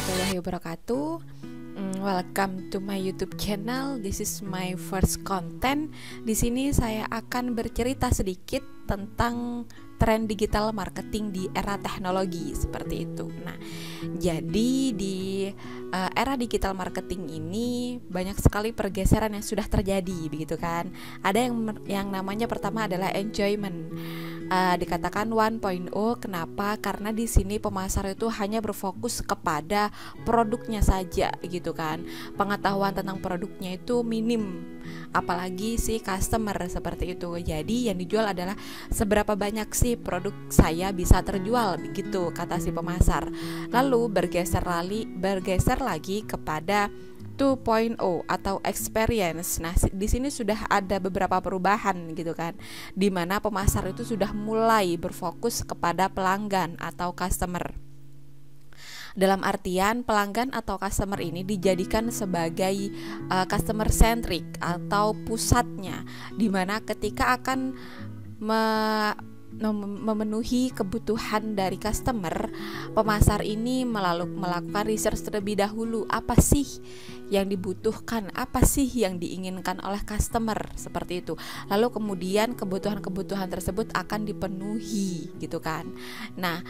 warahmatullahi wabarakatuh. Welcome to my YouTube channel. This is my first content. Di sini saya akan bercerita sedikit tentang tren digital marketing di era teknologi seperti itu. Nah, jadi di era digital marketing ini banyak sekali pergeseran yang sudah terjadi, begitu kan? Ada yang namanya pertama adalah enjoyment. Dikatakan 1.0. Kenapa? Karena di sini pemasar itu hanya berfokus kepada produknya saja, gitu kan. Pengetahuan tentang produknya itu minim, apalagi si customer seperti itu. Jadi yang dijual adalah seberapa banyak sih produk saya bisa terjual, begitu kata si pemasar. Lalu bergeser lagi kepada 2.0 atau experience. Nah, di sini sudah ada beberapa perubahan gitu kan, di mana pemasar itu sudah mulai berfokus kepada pelanggan atau customer. Dalam artian pelanggan atau customer ini dijadikan sebagai customer centric atau pusatnya, di mana ketika akan memenuhi kebutuhan dari customer, pemasar ini melakukan research terlebih dahulu. Apa sih yang dibutuhkan, apa sih yang diinginkan oleh customer, seperti itu. Lalu kemudian kebutuhan-kebutuhan tersebut akan dipenuhi, gitu kan. Nah,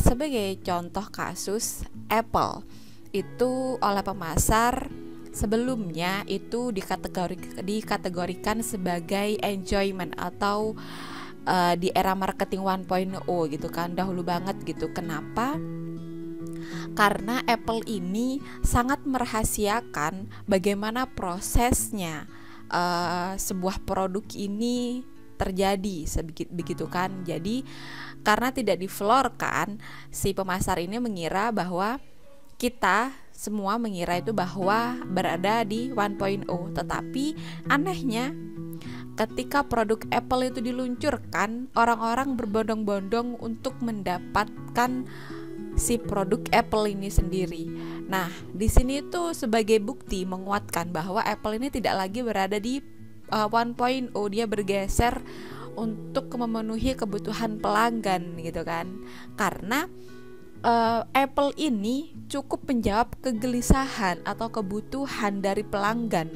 sebagai contoh kasus, Apple itu oleh pemasar sebelumnya itu dikategorikan sebagai enjoyment atau di era marketing 1.0 gitu kan, dahulu banget gitu. Kenapa? Karena Apple ini sangat merahasiakan bagaimana prosesnya sebuah produk ini terjadi, begitu kan. Jadi karena tidak diflorkan, si pemasar ini mengira bahwa kita semua mengira itu bahwa berada di 1.0. Tetapi anehnya, ketika produk Apple itu diluncurkan, orang-orang berbondong-bondong untuk mendapatkan si produk Apple ini sendiri. Nah, di sini itu sebagai bukti menguatkan bahwa Apple ini tidak lagi berada di 1.0, dia bergeser untuk memenuhi kebutuhan pelanggan, gitu kan. Karena Apple ini cukup menjawab kegelisahan atau kebutuhan dari pelanggan.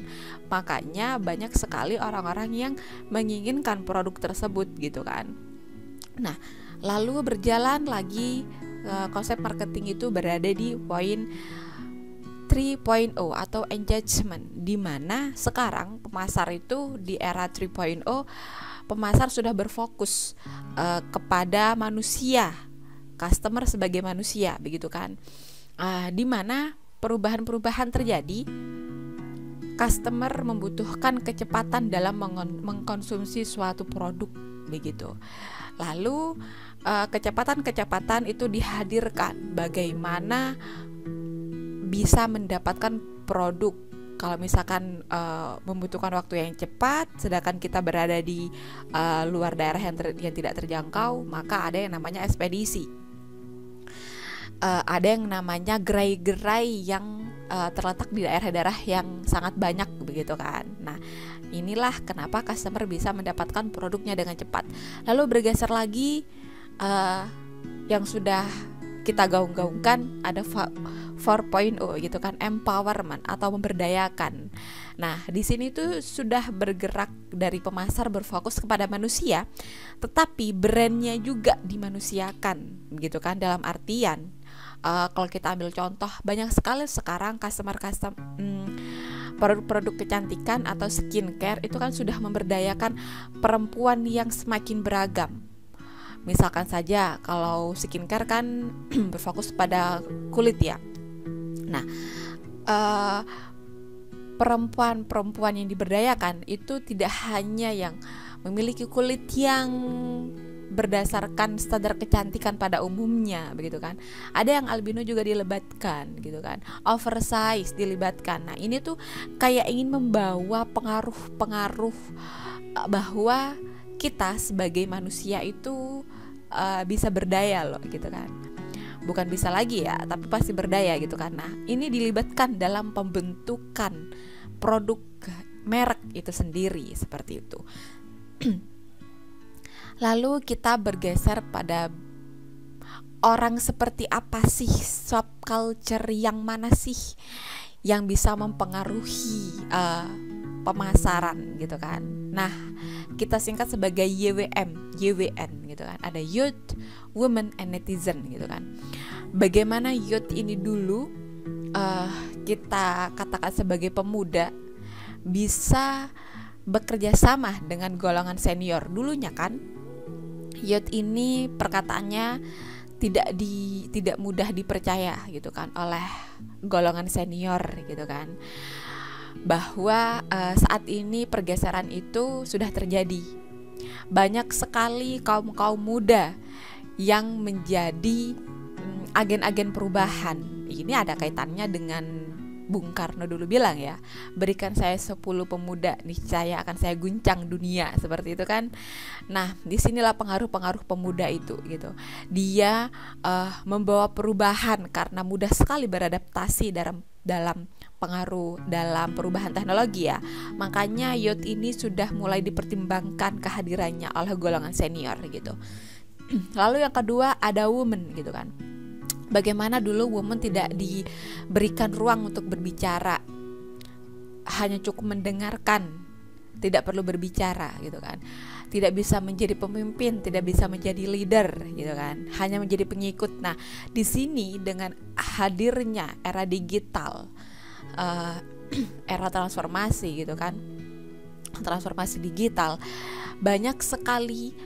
Makanya banyak sekali orang-orang yang menginginkan produk tersebut, gitu kan. Nah, lalu berjalan lagi, konsep marketing itu berada di poin 3.0 atau engagement, di mana sekarang pemasar itu di era 3.0, pemasar sudah berfokus kepada manusia, customer sebagai manusia, begitu kan. Di mana perubahan-perubahan terjadi, customer membutuhkan kecepatan dalam mengkonsumsi suatu produk, begitu. Lalu kecepatan-kecepatan itu dihadirkan, bagaimana bisa mendapatkan produk. Kalau misalkan membutuhkan waktu yang cepat, sedangkan kita berada di luar daerah yang tidak terjangkau, maka ada yang namanya ekspedisi. Ada yang namanya gerai-gerai yang terletak di daerah-daerah yang sangat banyak, begitu kan. Nah, inilah kenapa customer bisa mendapatkan produknya dengan cepat. Lalu bergeser lagi, yang sudah kita gaung-gaungkan ada 4.0 gitu kan, empowerment atau memberdayakan. Nah, di sini tuh sudah bergerak dari pemasar berfokus kepada manusia, tetapi brandnya juga dimanusiakan, gitu kan. Dalam artian, kalau kita ambil contoh, banyak sekali sekarang produk-produk kecantikan atau skincare itu kan sudah memberdayakan perempuan yang semakin beragam. Misalkan saja kalau skincare kan berfokus pada kulit ya. Nah, perempuan-perempuan yang diberdayakan itu tidak hanya yang memiliki kulit yang berdasarkan standar kecantikan pada umumnya, begitu kan. Ada yang albino juga dilibatkan, gitu kan. Oversize dilibatkan. Nah, ini tuh kayak ingin membawa pengaruh-pengaruh bahwa kita sebagai manusia itu bisa berdaya loh, gitu kan. Bukan bisa lagi ya, tapi pasti berdaya, gitu kan. Nah, ini dilibatkan dalam pembentukan produk merek itu sendiri, seperti itu. Lalu kita bergeser pada orang seperti apa sih, subculture yang mana sih yang bisa mempengaruhi pemasaran gitu kan. Nah, kita singkat sebagai YWN gitu kan. Ada youth, women, and netizen gitu kan. Bagaimana youth ini dulu kita katakan sebagai pemuda bisa bekerja sama dengan golongan senior dulunya kan. Youth ini perkataannya tidak mudah dipercaya gitu kan oleh golongan senior gitu kan, bahwa saat ini pergeseran itu sudah terjadi. Banyak sekali kaum muda yang menjadi agen-agen perubahan. Ini ada kaitannya dengan Bung Karno dulu bilang ya, berikan saya 10 pemuda, niscaya akan saya guncang dunia, seperti itu kan. Nah, disinilah pengaruh pemuda itu gitu. Dia membawa perubahan karena mudah sekali beradaptasi dalam pengaruh dalam perubahan teknologi ya. Makanya youth ini sudah mulai dipertimbangkan kehadirannya oleh golongan senior gitu. Lalu yang kedua ada women gitu kan. Bagaimana dulu women tidak diberikan ruang untuk berbicara, hanya cukup mendengarkan, tidak perlu berbicara gitu kan. Tidak bisa menjadi pemimpin, tidak bisa menjadi leader gitu kan, hanya menjadi pengikut. Nah, di sini dengan hadirnya era digital, era transformasi gitu kan, transformasi digital, banyak sekali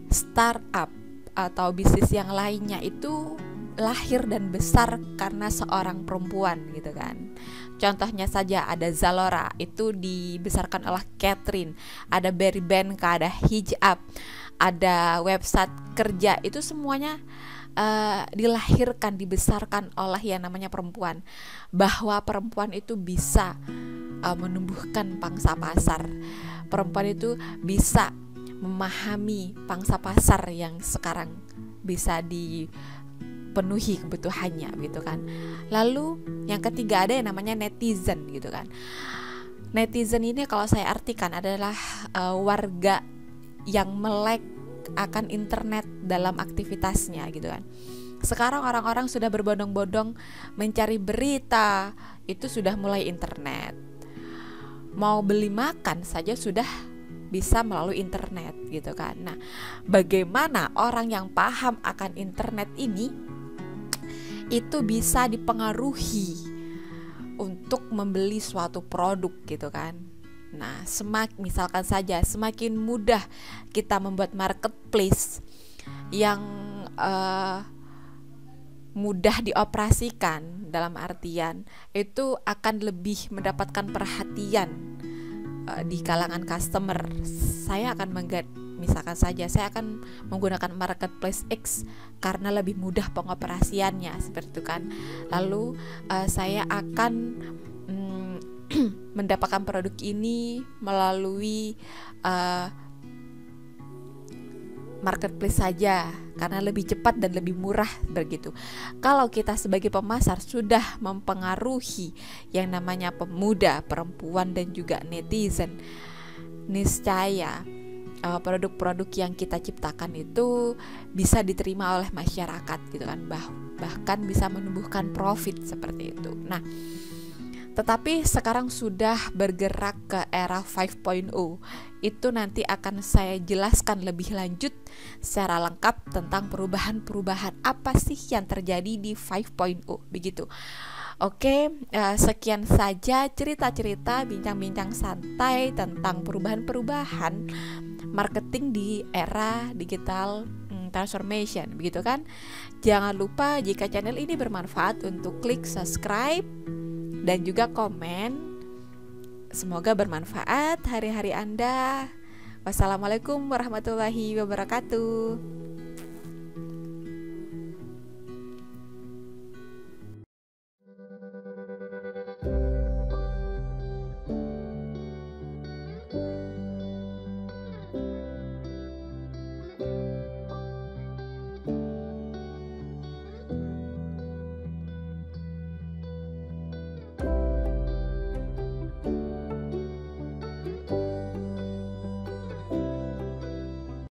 startup atau bisnis yang lainnya itu lahir dan besar karena seorang perempuan gitu kan. Contohnya saja ada Zalora, itu dibesarkan oleh Catherine. Ada Berry Benka, ada Hijab, ada website kerja, itu semuanya dilahirkan, dibesarkan oleh yang namanya perempuan. Bahwa perempuan itu bisa menumbuhkan pangsa pasar. Perempuan itu bisa memahami pangsa pasar yang sekarang bisa dipenuhi kebutuhannya gitu kan. Lalu yang ketiga ada yang namanya netizen gitu kan. Netizen ini kalau saya artikan adalah warga yang melek akan internet dalam aktivitasnya gitu kan. Sekarang orang-orang sudah berbondong-bondong mencari berita, itu sudah mulai internet. Mau beli makan saja sudah bisa melalui internet gitu kan. Nah, bagaimana orang yang paham akan internet ini itu bisa dipengaruhi untuk membeli suatu produk gitu kan. Nah, misalkan saja semakin mudah kita membuat marketplace yang mudah dioperasikan, dalam artian itu akan lebih mendapatkan perhatian di kalangan customer. Saya akan misalkan saja saya akan menggunakan marketplace X karena lebih mudah pengoperasiannya, seperti itu kan. Lalu saya akan mendapatkan produk ini melalui marketplace saja karena lebih cepat dan lebih murah begitu. Kalau kita sebagai pemasar sudah mempengaruhi yang namanya pemuda, perempuan dan juga netizen, niscaya produk-produk yang kita ciptakan itu bisa diterima oleh masyarakat gitu kan, bahkan bisa menumbuhkan profit seperti itu. Nah, tetapi sekarang sudah bergerak ke era 5.0. Itu nanti akan saya jelaskan lebih lanjut secara lengkap tentang perubahan-perubahan apa sih yang terjadi di 5.0 begitu. Oke, sekian saja cerita-cerita, bincang-bincang santai tentang perubahan-perubahan marketing di era digital transformation begitu kan. Jangan lupa jika channel ini bermanfaat untuk klik subscribe dan juga komen. Semoga bermanfaat hari-hari Anda. Wassalamualaikum warahmatullahi wabarakatuh.